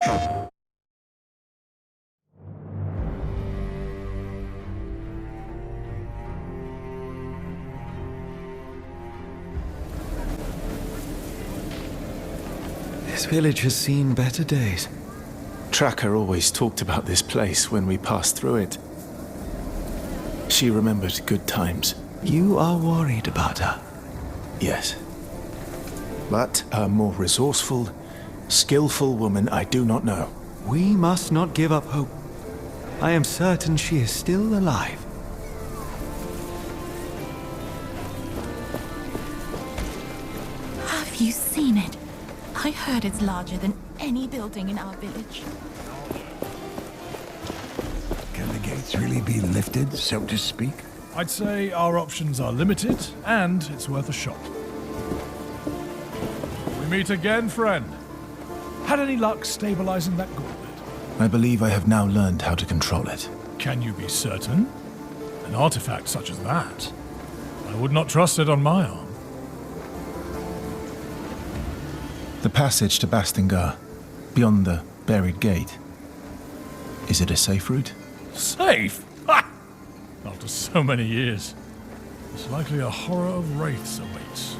This village has seen better days. Tracker always talked about this place when we passed through it. She remembered good times. You are worried about her. Yes. But a more resourceful, skillful woman I do not know. We must not give up hope. I am certain she is still alive. Have you seen it? I heard it's larger than any building in our village. Can the gates really be lifted, so to speak? I'd say our options are limited, and it's worth a shot. We meet again, friend. Had any luck stabilizing that gauntlet? I believe I have now learned how to control it. Can you be certain? An artifact such as that? I would not trust it on my arm. The passage to Bastingar, beyond the buried gate. Is it a safe route? Safe? Ha! After so many years, it's likely a horror of wraiths awaits.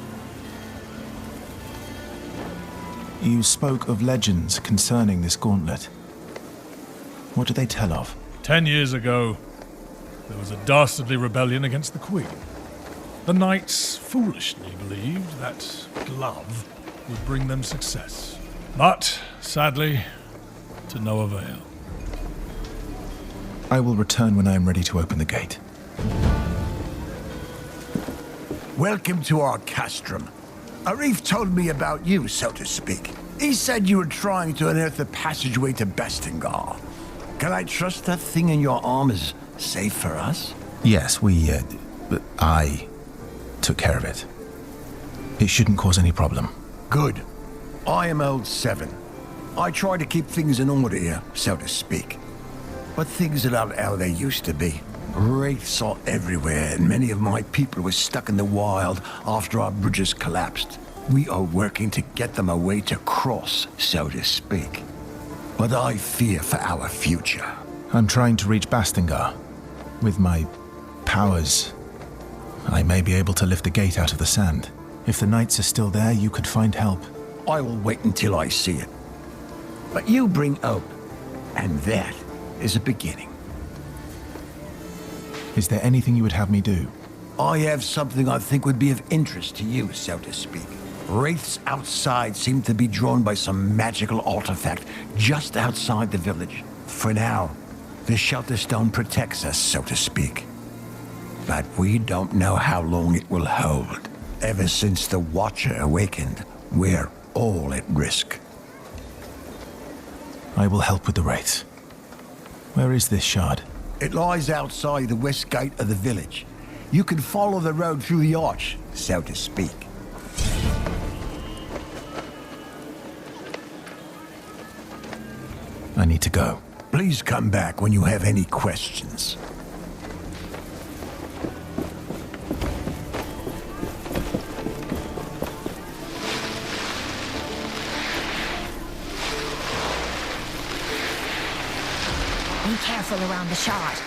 You spoke of legends concerning this gauntlet. What do they tell of? 10 years ago, there was a dastardly rebellion against the Queen. The knights foolishly believed that glove would bring them success. But, sadly, to no avail. I will return when I am ready to open the gate. Welcome to our castrum. Arif told me about you, so to speak. He said you were trying to unearth the passageway to Bastingar. Can I trust that thing in your arm is safe for us? Yes, I took care of it. It shouldn't cause any problem. Good. I am old 7. I try to keep things in order here, so to speak. But things are not how they used to be. Wraiths are everywhere, and many of my people were stuck in the wild after our bridges collapsed. We are working to get them a way to cross, so to speak. But I fear for our future. I'm trying to reach Bastingar. With my powers, I may be able to lift the gate out of the sand. If the knights are still there, you could find help. I will wait until I see it. But you bring hope, and that is a beginning. Is there anything you would have me do? I have something I think would be of interest to you, so to speak. Wraiths outside seem to be drawn by some magical artifact just outside the village. For now, the Shelter Stone protects us, so to speak. But we don't know how long it will hold. Ever since the Watcher awakened, we're all at risk. I will help with the wraiths. Where is this shard? It lies outside the west gate of the village. You can follow the road through the arch, so to speak. I need to go. Please come back when you have any questions. Be careful around the shard.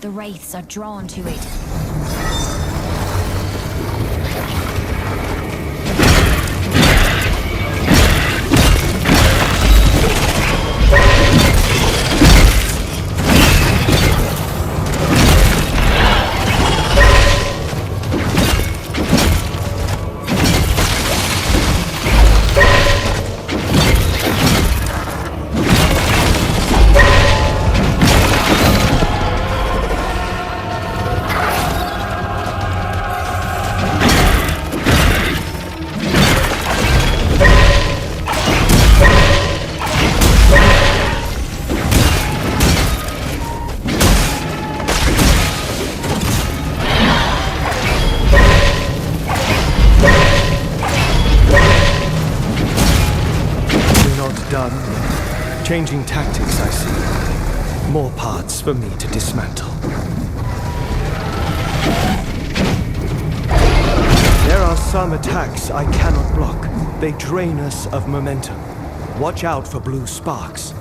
The wraiths are drawn to it. Changing tactics, I see. More parts for me to dismantle. There are some attacks I cannot block. They drain us of momentum. Watch out for blue sparks.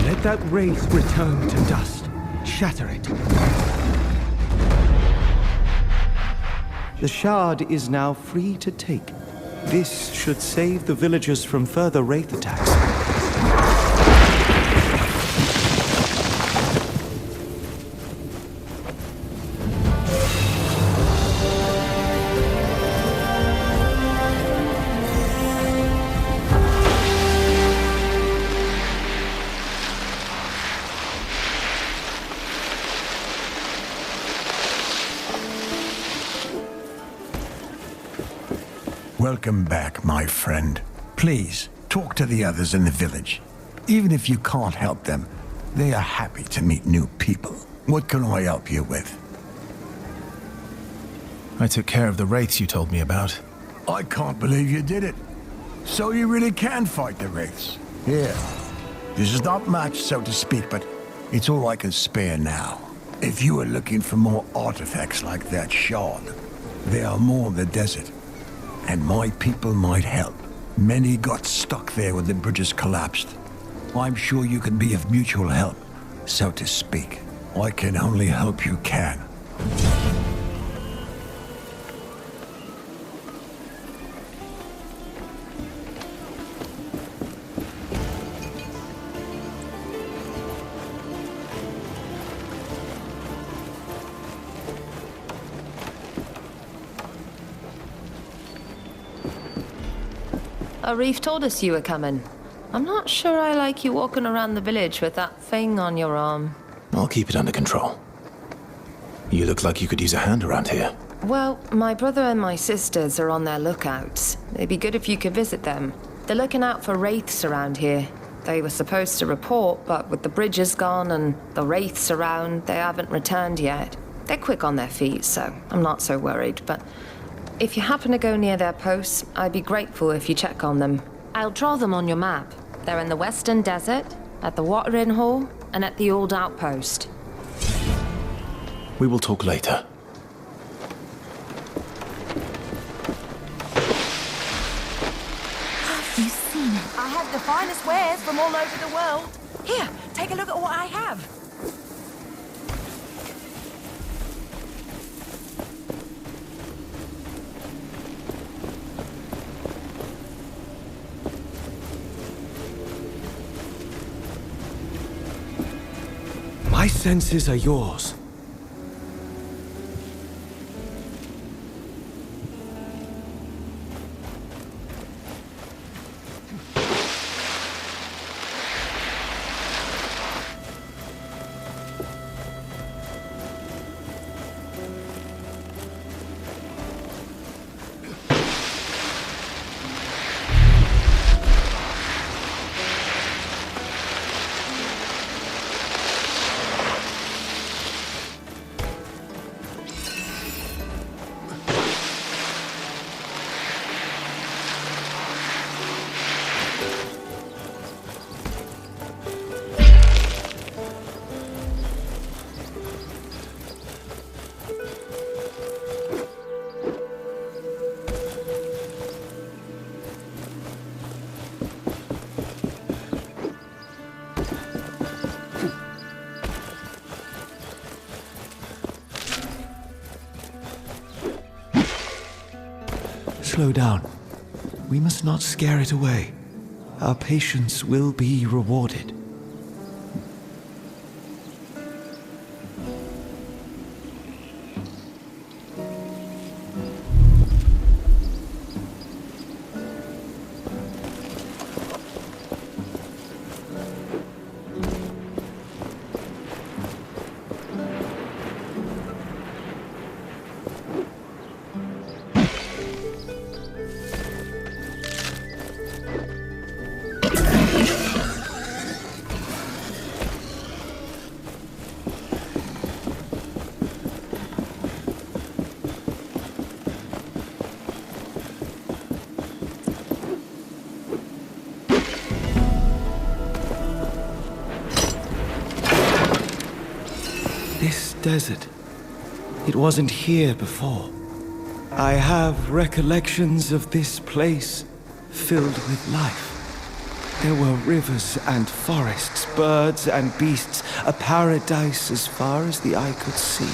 Let that wraith return to dust. Shatter it. The shard is now free to take. This should save the villagers from further wraith attacks. Welcome back, my friend. Please, talk to the others in the village. Even if you can't help them, they are happy to meet new people. What can I help you with? I took care of the wraiths you told me about. I can't believe you did it. So you really can fight the wraiths. Here. This is not much, so to speak, but it's all I can spare now. If you are looking for more artifacts like that shard, there are more in the desert. And my people might help. Many got stuck there when the bridges collapsed. I'm sure you can be of mutual help, so to speak. I can only hope you can. Arif told us you were coming. I'm not sure I like you walking around the village with that thing on your arm. I'll keep it under control. You look like you could use a hand around here. Well, my brother and my sisters are on their lookouts. It'd be good if you could visit them. They're looking out for wraiths around here. They were supposed to report, but with the bridges gone and the wraiths around, they haven't returned yet. They're quick on their feet, so I'm not so worried, but if you happen to go near their posts, I'd be grateful if you check on them. I'll draw them on your map. They're in the Western Desert, at the Watering Hall, and at the Old Outpost. We will talk later. Have you seen it? I have the finest wares from all over the world. Here, take a look at what I have. My senses are yours. Slow down. We must not scare it away. Our patience will be rewarded. This desert, it wasn't here before. I have recollections of this place filled with life. There were rivers and forests, birds and beasts, a paradise as far as the eye could see.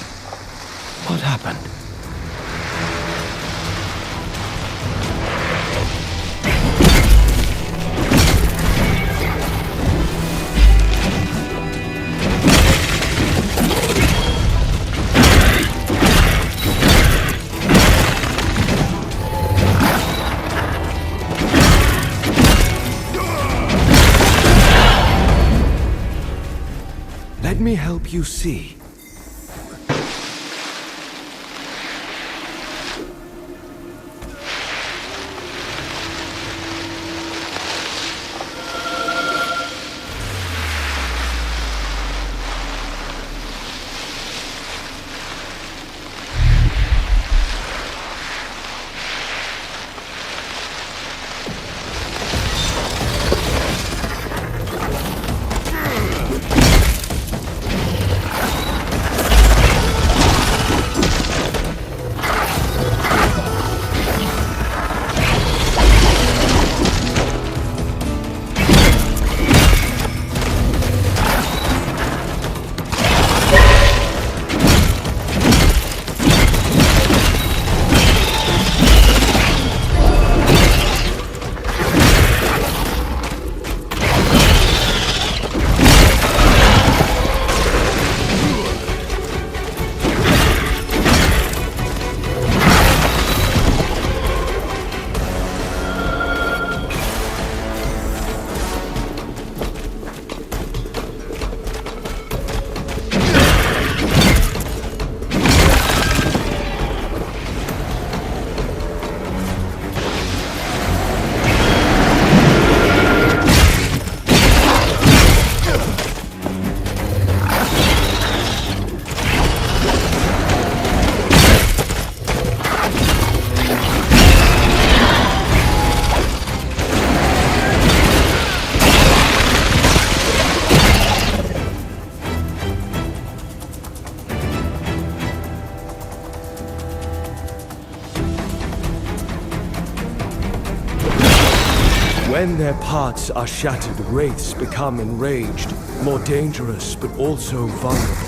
What happened? Let me help you see. When their parts are shattered, wraiths become enraged, more dangerous but also vulnerable.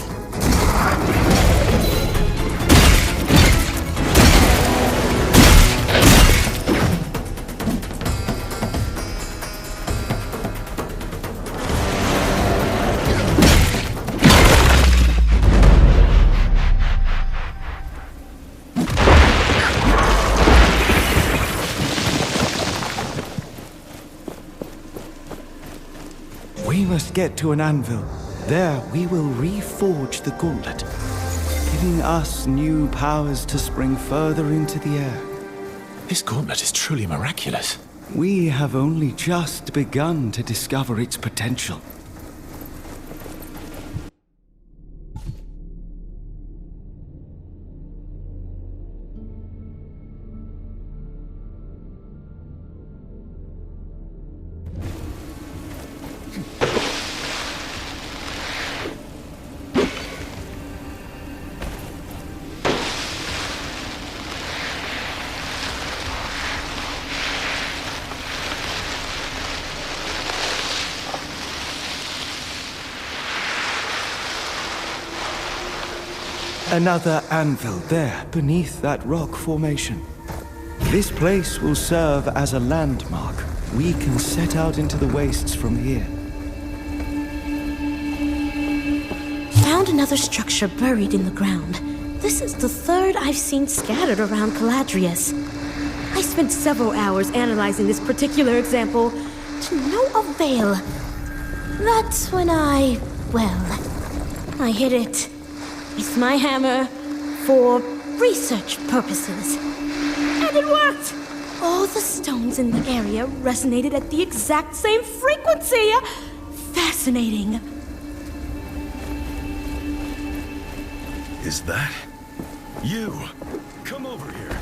We must get to an anvil. There we will reforge the gauntlet, giving us new powers to spring further into the air. This gauntlet is truly miraculous. We have only just begun to discover its potential. Another anvil there, beneath that rock formation. This place will serve as a landmark. We can set out into the wastes from here. Found another structure buried in the ground. This is the third I've seen scattered around Caladrius. I spent several hours analyzing this particular example, to no avail. That's when I hit it with my hammer for research purposes. And it worked! All the stones in the area resonated at the exact same frequency! Fascinating. Is that you? Come over here.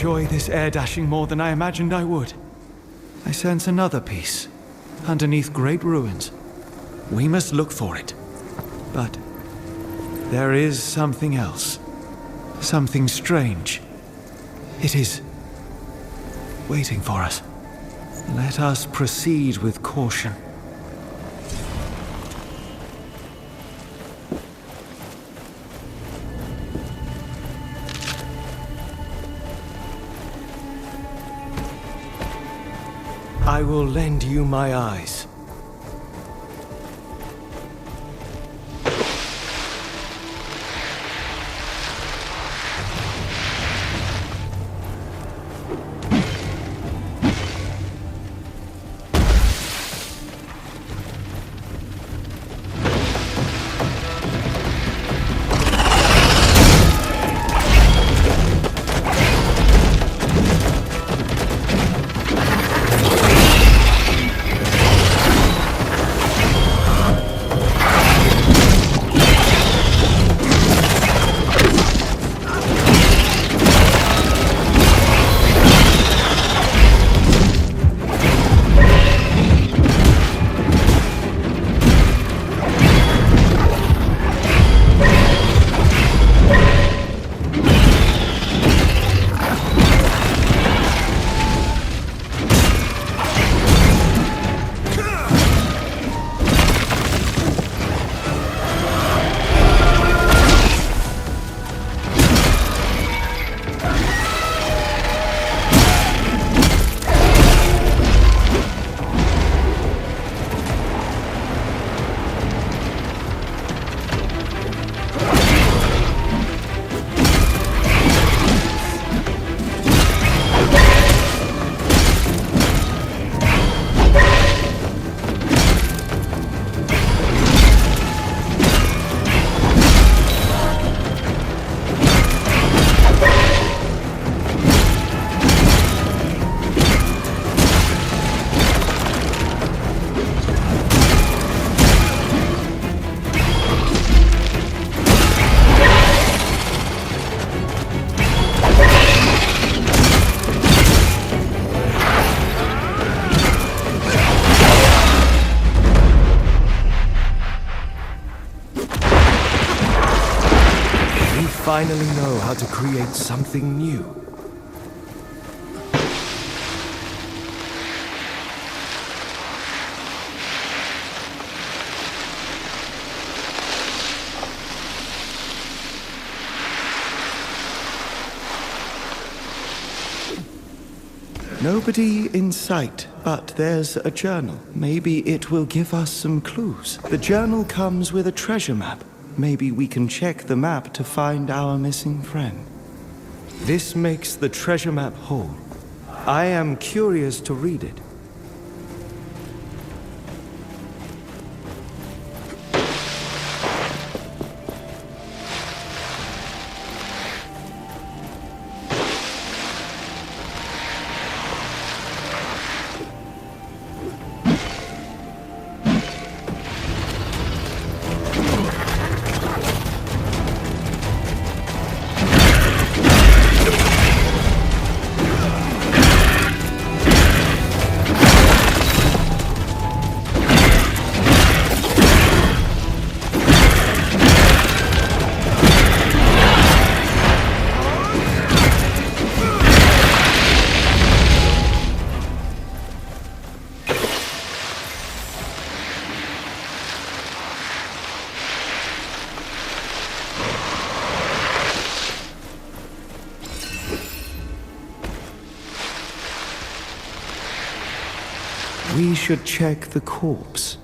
enjoy this air dashing more than I imagined I would. I sense another piece, underneath great ruins. We must look for it. But there is something else. Something strange. It is waiting for us. Let us proceed with caution. I will lend you my eyes. Finally know how to create something new. Nobody in sight, but there's a journal. Maybe it will give us some clues. The journal comes with a treasure map. Maybe we can check the map to find our missing friend. This makes the treasure map whole. I am curious to read it. We should check the corpse.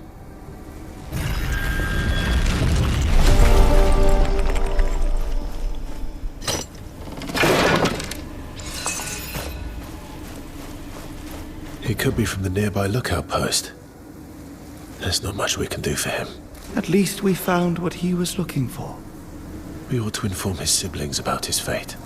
He could be from the nearby lookout post. There's not much we can do for him. At least we found what he was looking for. We ought to inform his siblings about his fate.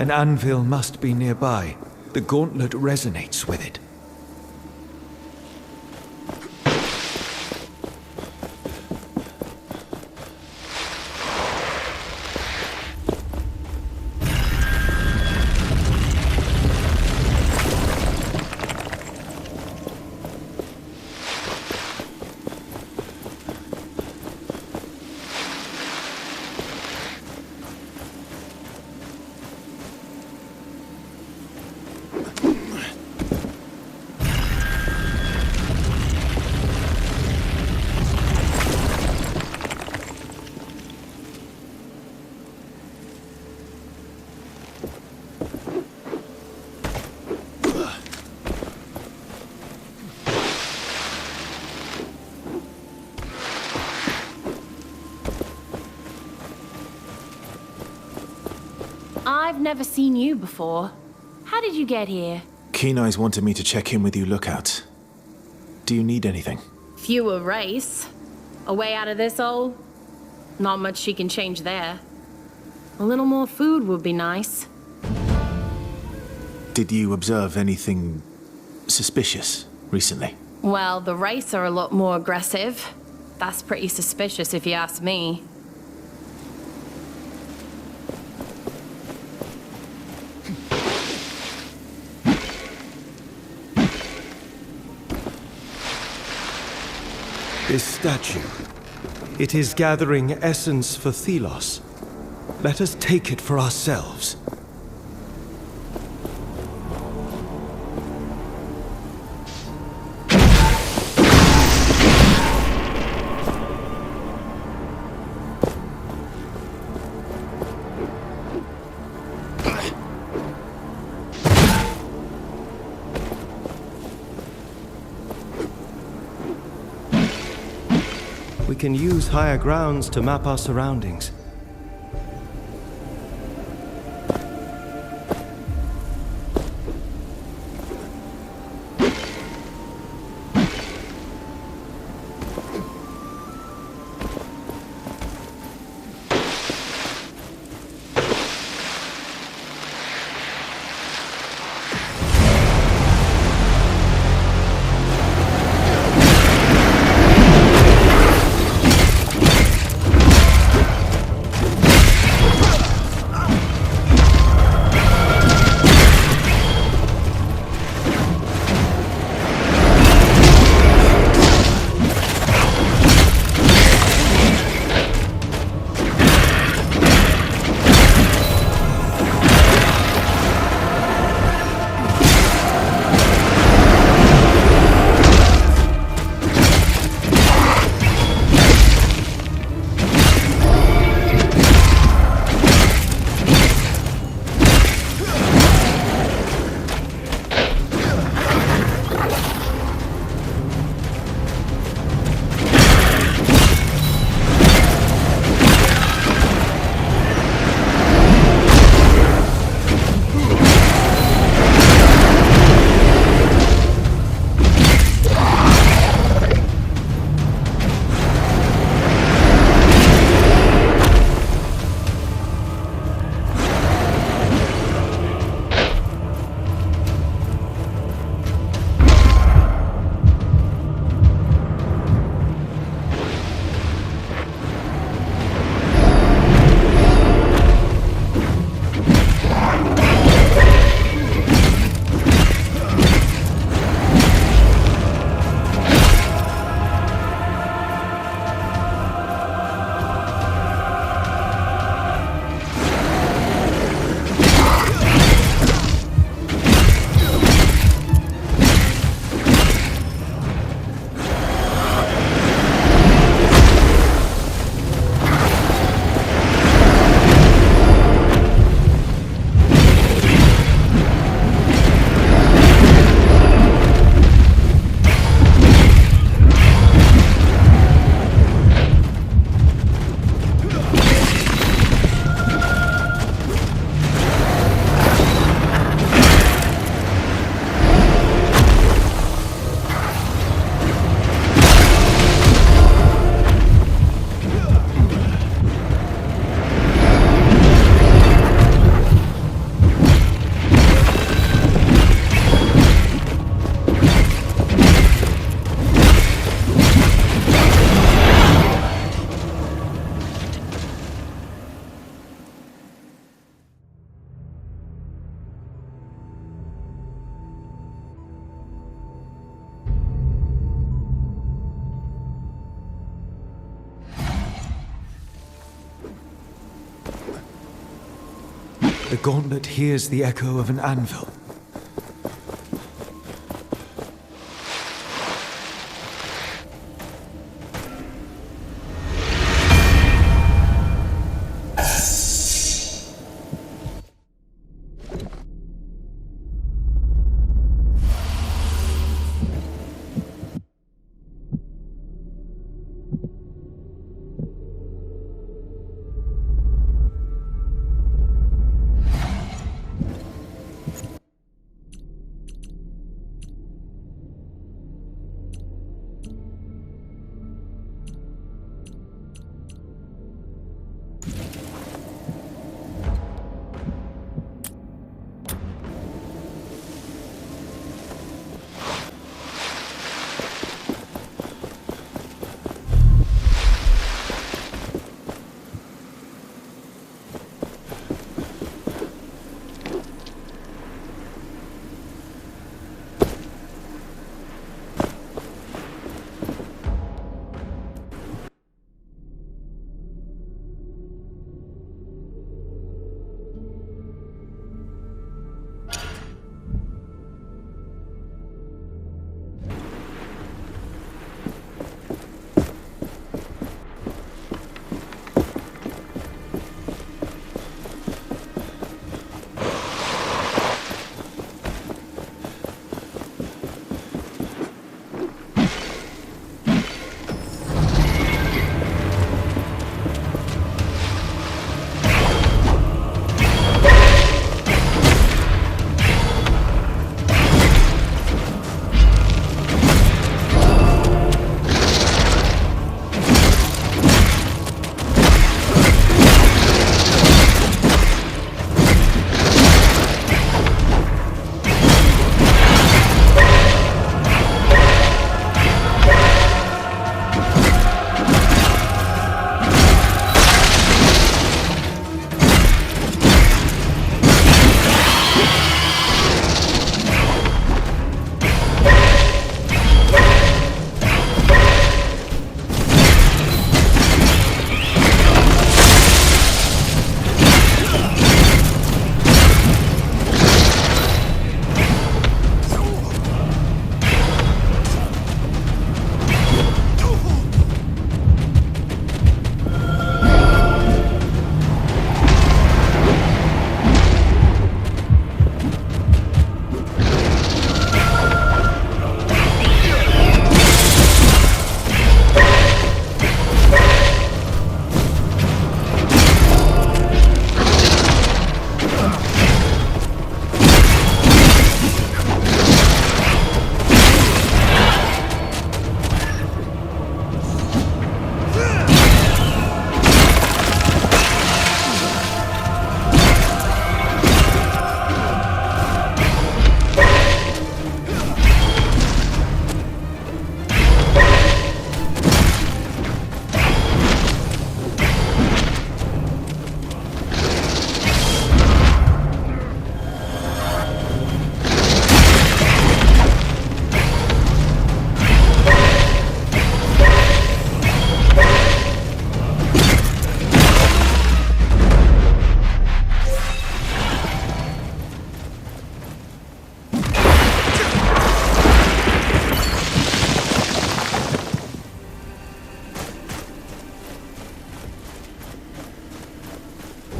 An anvil must be nearby. The gauntlet resonates with it. I've never seen you before. How did you get here? Keen Eyes wanted me to check in with you lookouts. Do you need anything? Fewer race. A way out of this hole? Not much she can change there. A little more food would be nice. Did you observe anything suspicious recently? Well, the race are a lot more aggressive. That's pretty suspicious if you ask me. This statue. It is gathering essence for Thelos. Let us take it for ourselves. We can use higher grounds to map our surroundings. The gauntlet hears the echo of an anvil.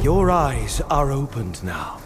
Your eyes are opened now.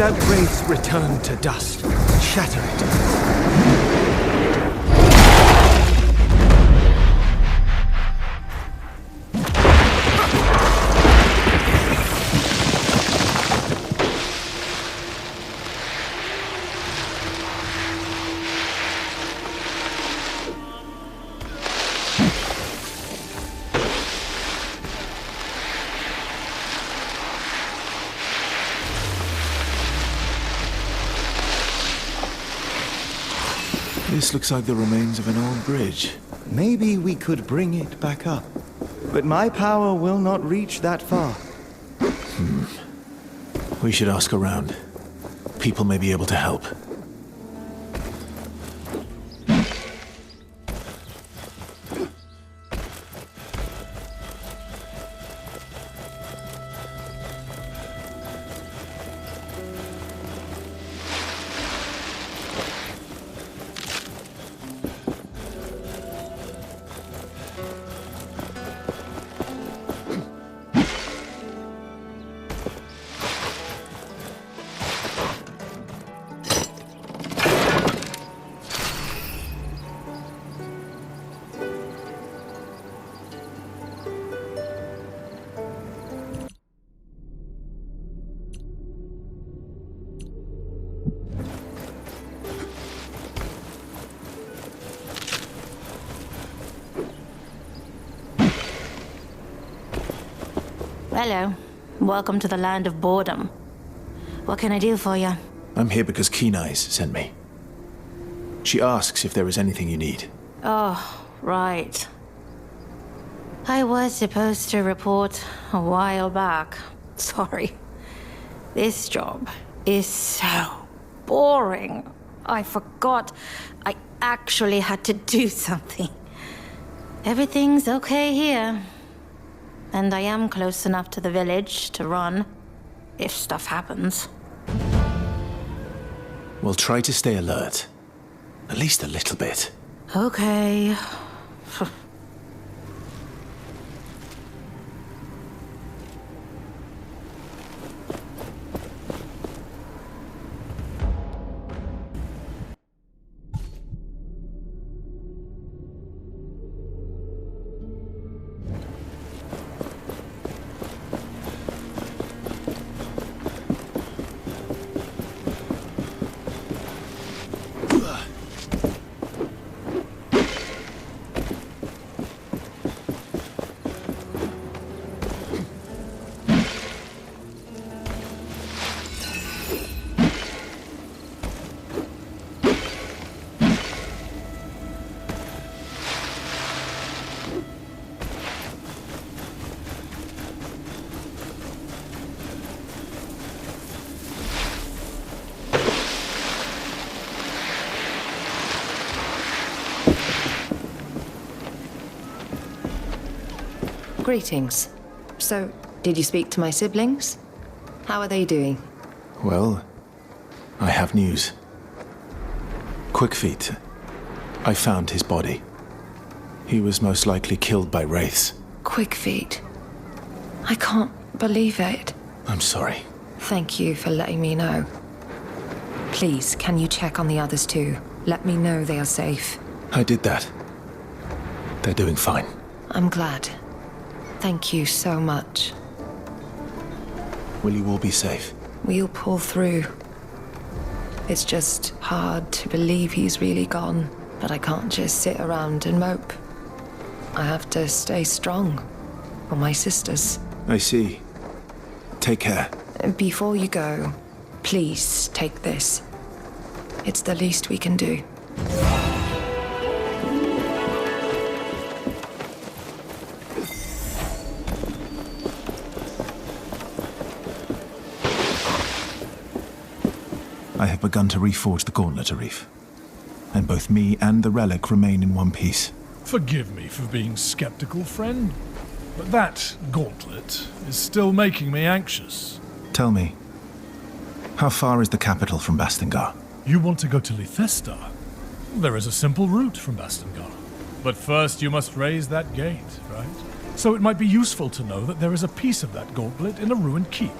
that wraith's return to dust. Shatter it. This looks like the remains of an old bridge. Maybe we could bring it back up. But my power will not reach that far. We should ask around. People may be able to help. Hello. Welcome to the land of boredom. What can I do for you? I'm here because Keen Eyes sent me. She asks if there is anything you need. Oh, right. I was supposed to report a while back. Sorry. This job is so boring. I forgot I actually had to do something. Everything's okay here. And I am close enough to the village to run, if stuff happens. We'll try to stay alert. At least a little bit. Okay. Greetings. So, did you speak to my siblings? How are they doing? Well, I have news. Quickfeet. I found his body. He was most likely killed by wraiths. Quickfeet. I can't believe it. I'm sorry. Thank you for letting me know. Please, can you check on the others too? Let me know they are safe. I did that. They're doing fine. I'm glad. Thank you so much. Will you all be safe? We'll pull through. It's just hard to believe he's really gone, but I can't just sit around and mope. I have to stay strong for my sisters. I see. Take care. Before you go, please take this. It's the least we can do. I have begun to reforge the gauntlet, Arif. And both me and the relic remain in one piece. Forgive me for being skeptical, friend, but that gauntlet is still making me anxious. Tell me, how far is the capital from Bastingar? You want to go to Lithestar? There is a simple route from Bastingar. But first you must raise that gate, right? So it might be useful to know that there is a piece of that gauntlet in a ruined keep,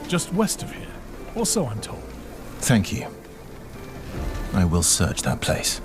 just west of here, or so I'm told. Thank you. I will search that place.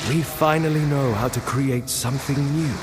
We finally know how to create something new.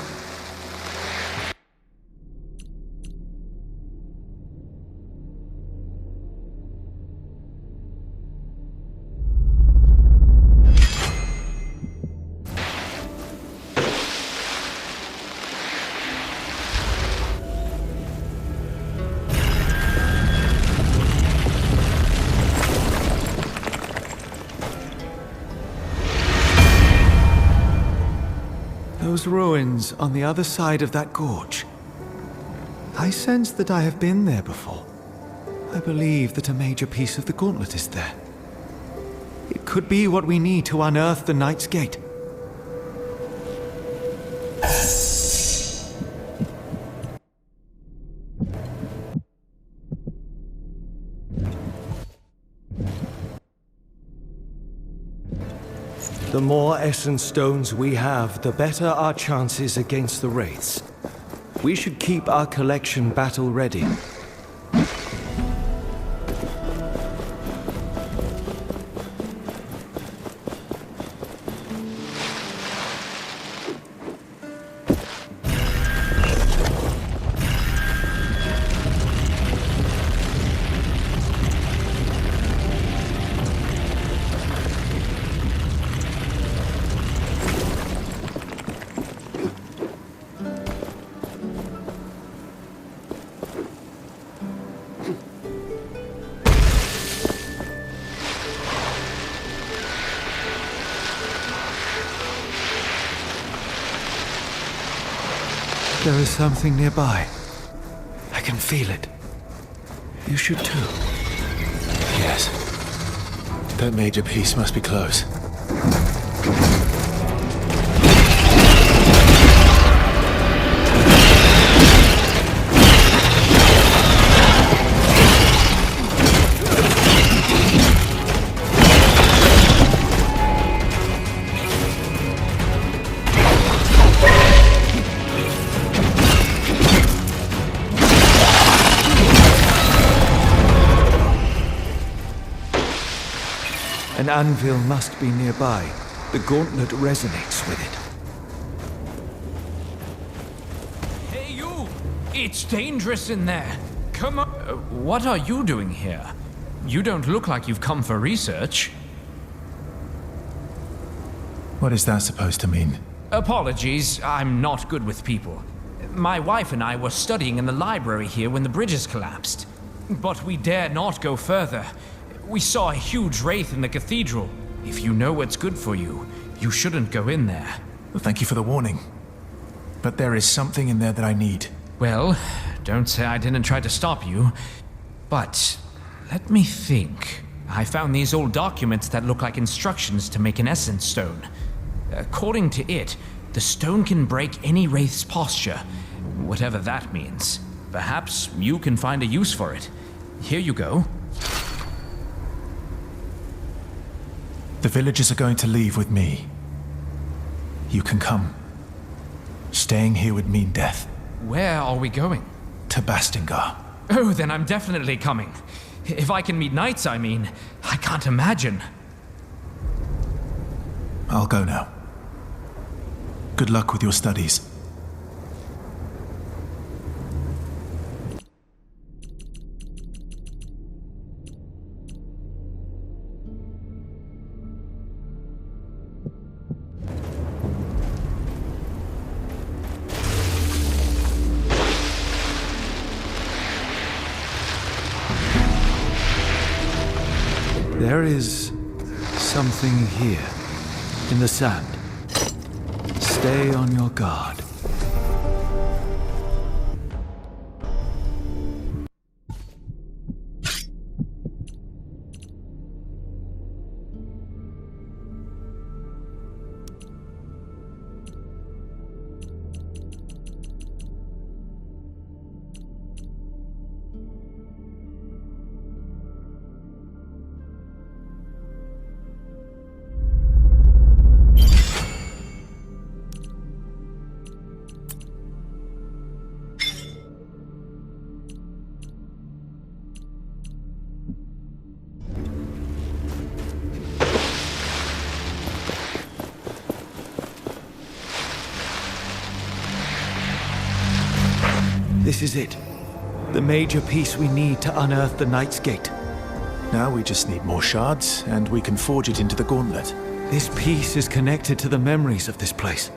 Those ruins on the other side of that gorge. I sense that I have been there before. I believe that a major piece of the gauntlet is there. It could be what we need to unearth the Knight's Gate. The more essence stones we have, the better our chances against the wraiths. We should keep our collection battle ready. There is something nearby. I can feel it. You should too. Yes. That major piece must be close. An anvil must be nearby. The gauntlet resonates with it. Hey, you! It's dangerous in there. Come on. What are you doing here? You don't look like you've come for research. What is that supposed to mean? Apologies, I'm not good with people. My wife and I were studying in the library here when the bridges collapsed. But we dare not go further. We saw a huge wraith in the cathedral. If you know what's good for you, you shouldn't go in there. Well, thank you for the warning. But there is something in there that I need. Well, don't say I didn't try to stop you. But let me think. I found these old documents that look like instructions to make an essence stone. According to it, the stone can break any wraith's posture, whatever that means. Perhaps you can find a use for it. Here you go. The villagers are going to leave with me. You can come. Staying here would mean death. Where are we going? To Bastingar. Oh, then I'm definitely coming. If I can meet knights, I mean. I can't imagine. I'll go now. Good luck with your studies. There is something here, in the sand. Stay on your guard. This is it. The major piece we need to unearth the Knight's Gate. Now we just need more shards, and we can forge it into the gauntlet. This piece is connected to the memories of this place.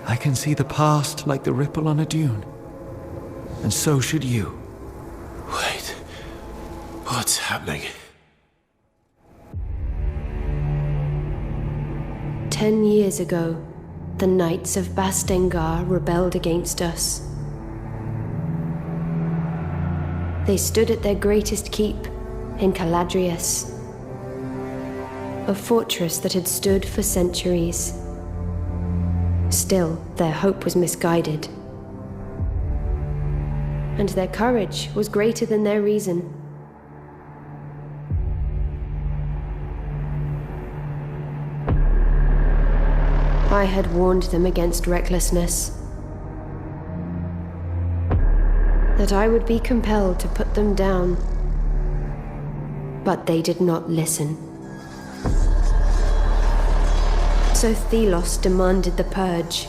I can see the past like the ripple on a dune. And so should you. Wait. What's happening? 10 years ago, the Knights of Bastengar rebelled against us. They stood at their greatest keep in Caladrius, a fortress that had stood for centuries. Still, their hope was misguided, and their courage was greater than their reason. I had warned them against recklessness, that I would be compelled to put them down. But they did not listen. So Thelos demanded the purge.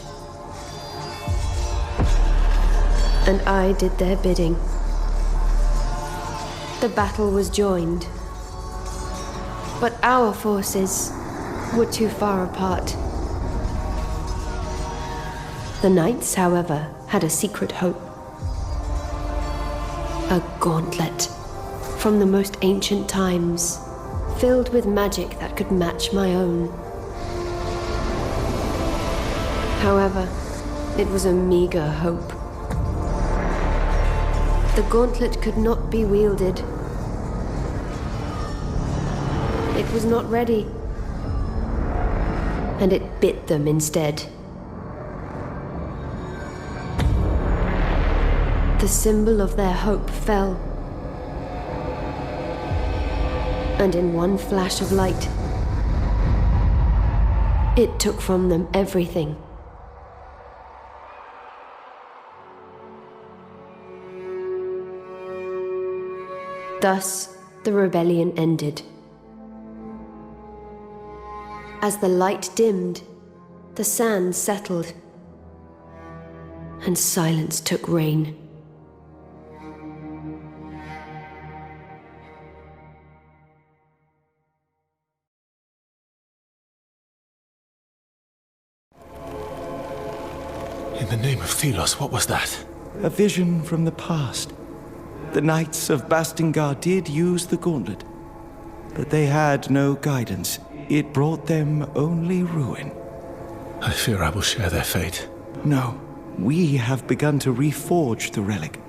And I did their bidding. The battle was joined. But our forces were too far apart. The Knights, however, had a secret hope. A gauntlet from the most ancient times, filled with magic that could match my own. However, it was a meager hope. The gauntlet could not be wielded. It was not ready, and it bit them instead. The symbol of their hope fell. And in one flash of light, it took from them everything. Thus, the rebellion ended. As the light dimmed, the sand settled, and silence took reign. In the name of Thelos, what was that? A vision from the past. The Knights of Bastengar did use the gauntlet, but they had no guidance. It brought them only ruin. I fear I will share their fate. No, we have begun to reforge the relic.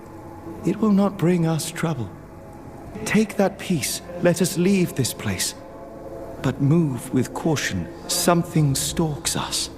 It will not bring us trouble. Take that piece, let us leave this place. But move with caution. Something stalks us.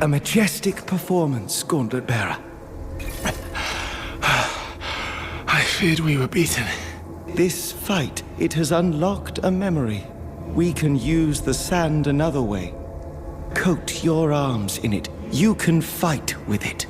A majestic performance, Gauntlet Bearer. I feared we were beaten. This fight, it has unlocked a memory. We can use the sand another way. Coat your arms in it. You can fight with it.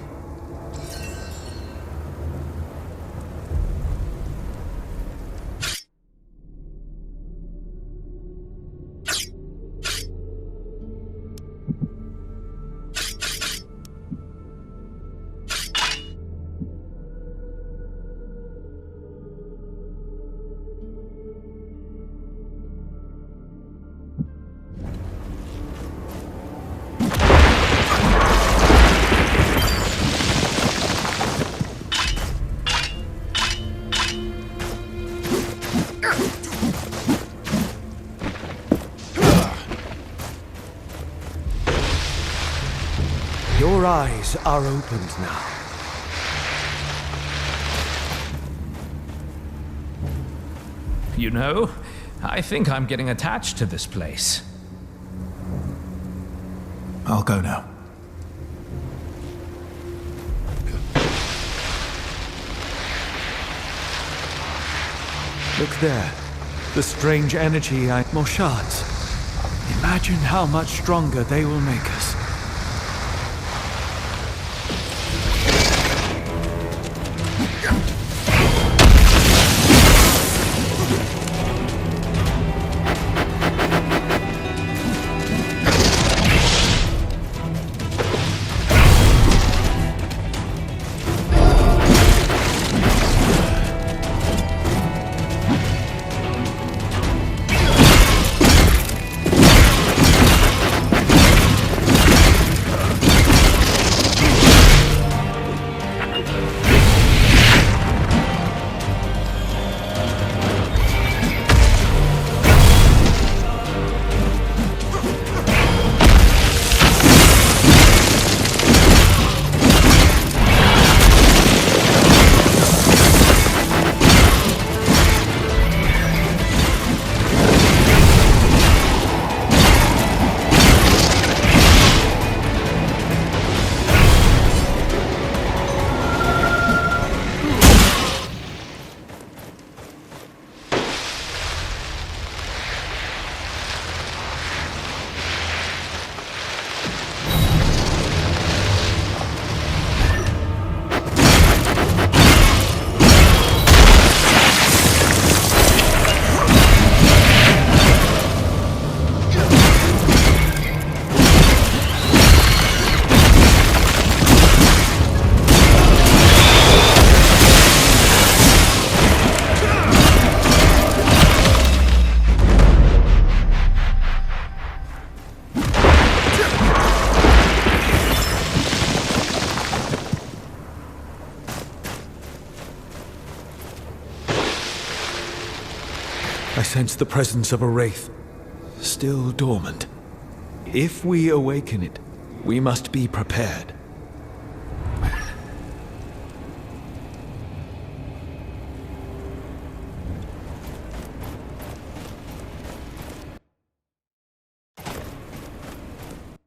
Your eyes are opened now. You know, I think I'm getting attached to this place. I'll go now. Look there. The strange energy more shards. Imagine how much stronger they will make us. I sense the presence of a wraith, still dormant. If we awaken it, we must be prepared.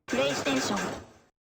PlayStation